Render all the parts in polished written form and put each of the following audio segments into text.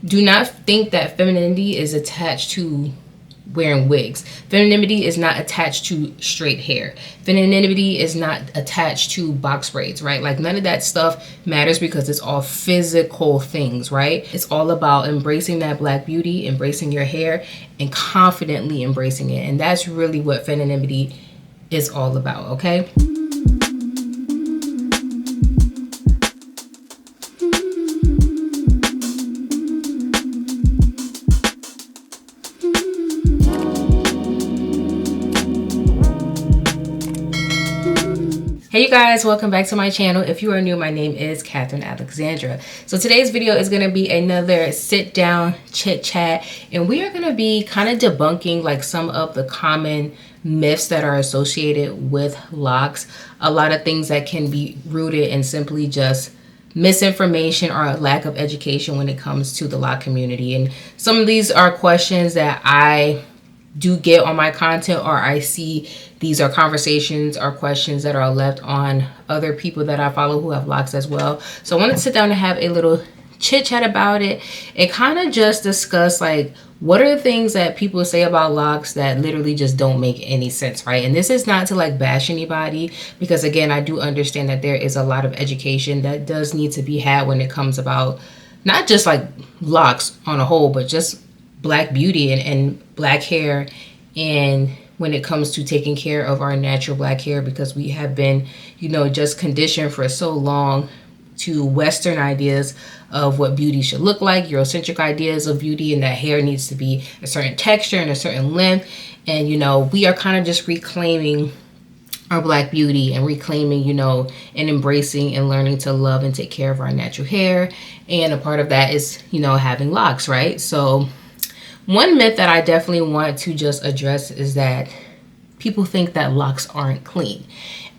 do not think that femininity is attached to wearing wigs. Femininity is not attached to straight hair. Femininity is not attached to box braids, right? Like none of that stuff matters because it's all physical things, right? It's all about embracing that Black beauty, embracing your hair, and confidently embracing it. And that's really what femininity is all about, okay? Hey you guys, welcome back to my channel. If you are new, my name is Alexandra. So today's video is going to be another sit down chit chat, and we are going to be kind of debunking like some of the common myths that are associated with locks. A lot of things that can be rooted in simply just misinformation or a lack of education when it comes to the lock community. And some of these are questions that I do get on my content, or I see these are conversations or questions that are left on other people that I follow who have locks as well. So I wanted to sit down and have a little chit chat about it and kind of just discuss like what are the things that people say about locks that literally just don't make any sense, right? And this is not to like bash anybody, because again, I do understand that there is a lot of education that does need to be had when it comes about not just like locks on a whole, but just Black beauty and Black hair, and when it comes to taking care of our natural Black hair, because we have been, you know, just conditioned for so long to Western ideas of what beauty should look like, Eurocentric ideas of beauty, and that hair needs to be a certain texture and a certain length. And, you know, we are kind of just reclaiming our Black beauty and reclaiming, you know, and embracing and learning to love and take care of our natural hair. And a part of that is, you know, having locks, right? So one myth that I definitely want to just address is that people think that locks aren't clean.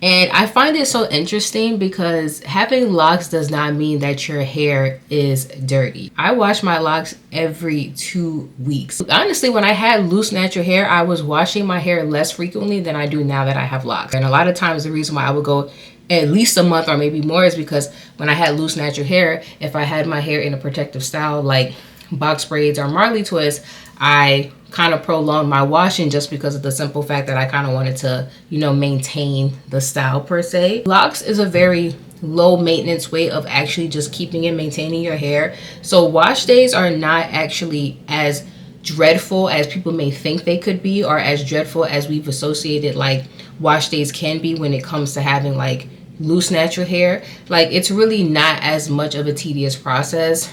And I find it so interesting because having locks does not mean that your hair is dirty. I wash my locks every 2 weeks. Honestly, when I had loose natural hair, I was washing my hair less frequently than I do now that I have locks. And a lot of times the reason why I would go at least a month or maybe more is because when I had loose natural hair, if I had my hair in a protective style like box braids or Marley twists, I kind of prolonged my washing just because of the simple fact that I kind of wanted to, you know, maintain the style per se. Locks is a very low maintenance way of actually just keeping and maintaining your hair. So wash days are not actually as dreadful as people may think they could be, or as dreadful as we've associated like wash days can be when it comes to having like loose natural hair. Like it's really not as much of a tedious process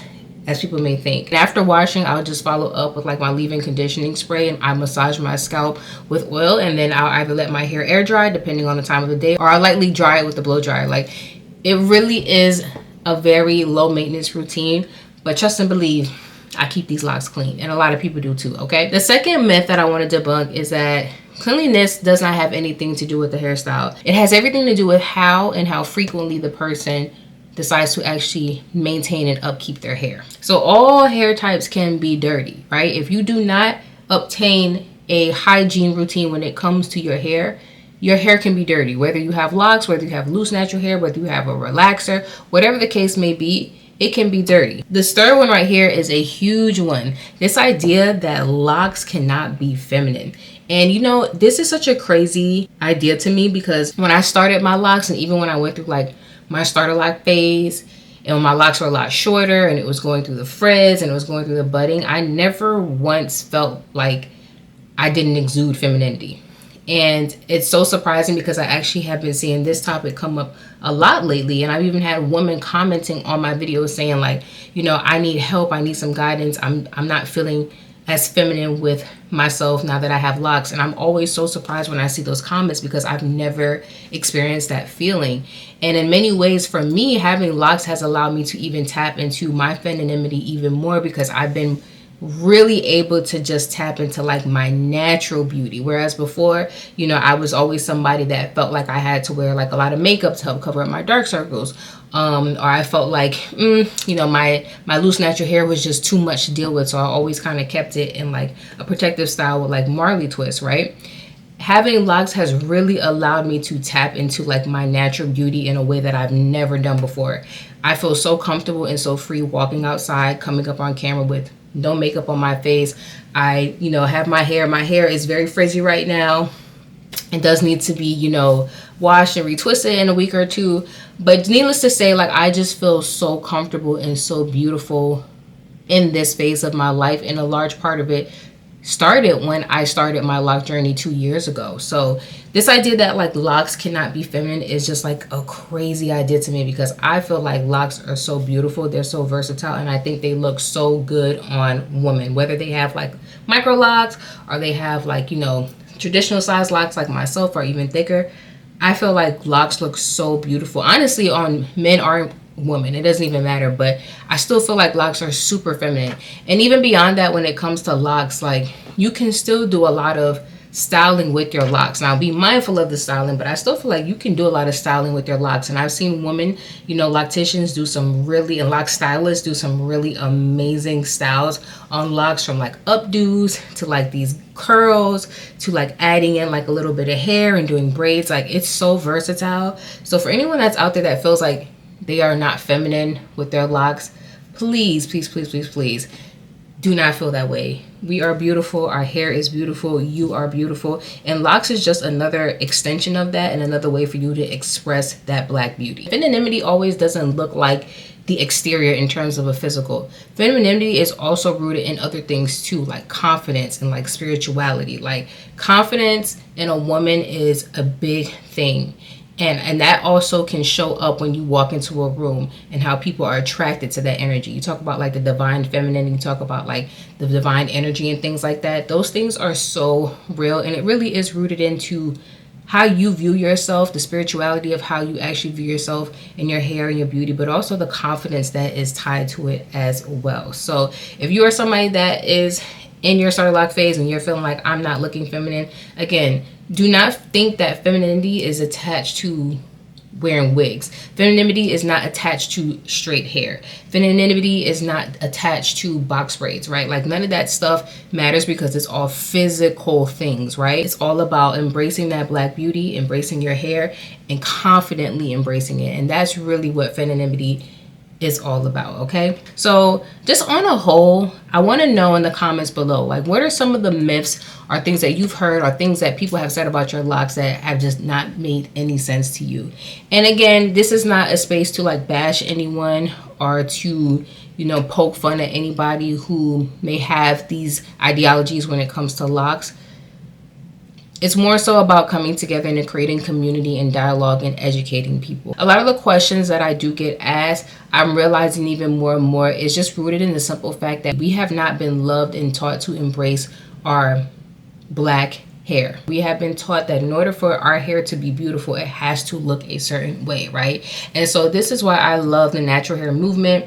as people may think. And after washing, I'll just follow up with like my leave-in conditioning spray, and I massage my scalp with oil, and then I'll either let my hair air dry depending on the time of the day, or I'll lightly dry it with the blow dryer. Like it really is a very low maintenance routine, but trust and believe, I keep these locks clean, and a lot of people do too, okay? The second myth that I want to debunk is that cleanliness does not have anything to do with the hairstyle. It has everything to do with how frequently the person decides to actually maintain and upkeep their hair. So all hair types can be dirty, right? If you do not obtain a hygiene routine when it comes to your hair can be dirty. Whether you have locks, whether you have loose natural hair, whether you have a relaxer, whatever the case may be, it can be dirty. This third one right here is a huge one. This idea that locks cannot be feminine. And you know, this is such a crazy idea to me, because when I started my locks, and even when I went through like my starter lock phase, and when my locks were a lot shorter and it was going through the frizz and it was going through the budding, I never once felt like I didn't exude femininity. And it's so surprising because I actually have been seeing this topic come up a lot lately, and I've even had women commenting on my videos saying like, you know, I need help, I need some guidance, I'm not feeling as feminine with myself now that I have locks. And I'm always so surprised when I see those comments, because I've never experienced that feeling. And in many ways, for me, having locks has allowed me to even tap into my femininity even more, because I've been really able to just tap into like my natural beauty. Whereas before, you know, I was always somebody that felt like I had to wear like a lot of makeup to help cover up my dark circles. Or I felt like, you know, my loose natural hair was just too much to deal with. So I always kind of kept it in like a protective style with like Marley twists, right? Having locks has really allowed me to tap into like my natural beauty in a way that I've never done before. I feel so comfortable and so free walking outside, coming up on camera with no makeup on my face. I, have my hair is very frizzy right now. It does need to be, washed and retwisted in a week or two. But needless to say, like, I just feel so comfortable and so beautiful in this phase of my life. And a large part of it started when I started my lock journey 2 years ago. So this idea that like locks cannot be feminine is just like a crazy idea to me, because I feel like locks are so beautiful. They're so versatile, and I think they look so good on women, whether they have like micro locks or they have like, traditional size locks like myself, or even thicker. I feel like locks look so beautiful, honestly, on men or women. It doesn't even matter, but I still feel like locks are super feminine. And even beyond that, when it comes to locks, like, you can still do a lot of styling with your locks. Now, be mindful of the styling, but I still feel like you can do a lot of styling with your locks. And I've seen women, locticians do some really, and lock stylists do some really amazing styles on locks, from like updos to like these curls to like adding in like a little bit of hair and doing braids. Like, it's so versatile. So for anyone that's out there that feels like they are not feminine with their locks, please, please, please, please, please do not feel that way. We are beautiful. Our hair is beautiful. You are beautiful. And locks is just another extension of that, and another way for you to express that Black beauty. Femininity always doesn't look like the exterior in terms of a physical. Femininity is also rooted in other things too, like confidence and like spirituality. Like, confidence in a woman is a big thing. And that also can show up when you walk into a room and how people are attracted to that energy. You talk about like the divine feminine, you talk about like the divine energy and things like that. Those things are so real, and it really is rooted into how you view yourself, the spirituality of how you actually view yourself and your hair and your beauty, but also the confidence that is tied to it as well. So if you are somebody that is in your starter lock phase and you're feeling like, I'm not looking feminine, again, do not think that femininity is attached to wearing wigs. Femininity is not attached to straight hair. Femininity is not attached to box braids, right? Like, none of that stuff matters, because it's all physical things, right? It's all about embracing that Black beauty, embracing your hair, and confidently embracing it. And that's really what femininity is all about. Okay, so just on a whole, I want to know in the comments below, like, what are some of the myths or things that you've heard or things that people have said about your locks that have just not made any sense to you? And again, this is not a space to like bash anyone or to poke fun at anybody who may have these ideologies when it comes to locks. It's more so about coming together and creating community and dialogue and educating people. A lot of the questions that I do get asked, I'm realizing even more and more, is just rooted in the simple fact that we have not been loved and taught to embrace our Black hair. We have been taught that in order for our hair to be beautiful, it has to look a certain way, right? And so this is why I love the natural hair movement.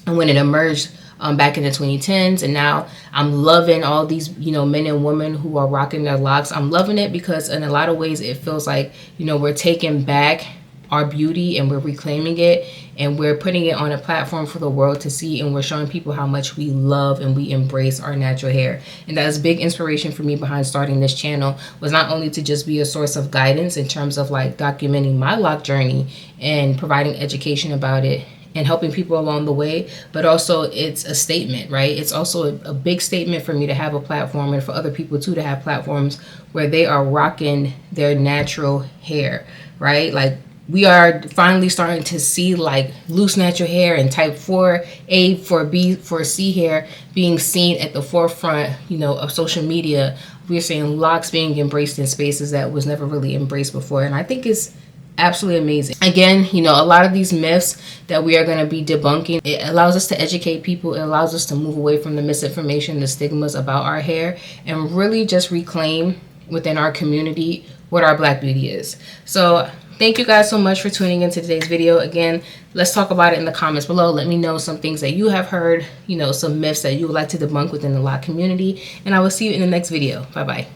And when it emerged back in the 2010s, and now I'm loving all these men and women who are rocking their locks. I'm loving it because in a lot of ways it feels like we're taking back our beauty and we're reclaiming it, and we're putting it on a platform for the world to see, and we're showing people how much we love and we embrace our natural hair. And that is big inspiration for me behind starting this channel, was not only to just be a source of guidance in terms of like documenting my lock journey and providing education about it and helping people along the way, but also it's a statement, right? It's also a big statement for me to have a platform, and for other people too to have platforms where they are rocking their natural hair, right? Like, we are finally starting to see like loose natural hair and type 4A, 4B, 4C hair being seen at the forefront, of social media. We're seeing locks being embraced in spaces that was never really embraced before, and I think it's absolutely amazing. Again, a lot of these myths that we are going to be debunking, it allows us to educate people. It allows us to move away from the misinformation, the stigmas about our hair, and really just reclaim within our community what our Black beauty is. So thank you guys so much for tuning into today's video. Again, let's talk about it in the comments below. Let me know some things that you have heard, some myths that you would like to debunk within the lock community, and I will see you in the next video. Bye bye.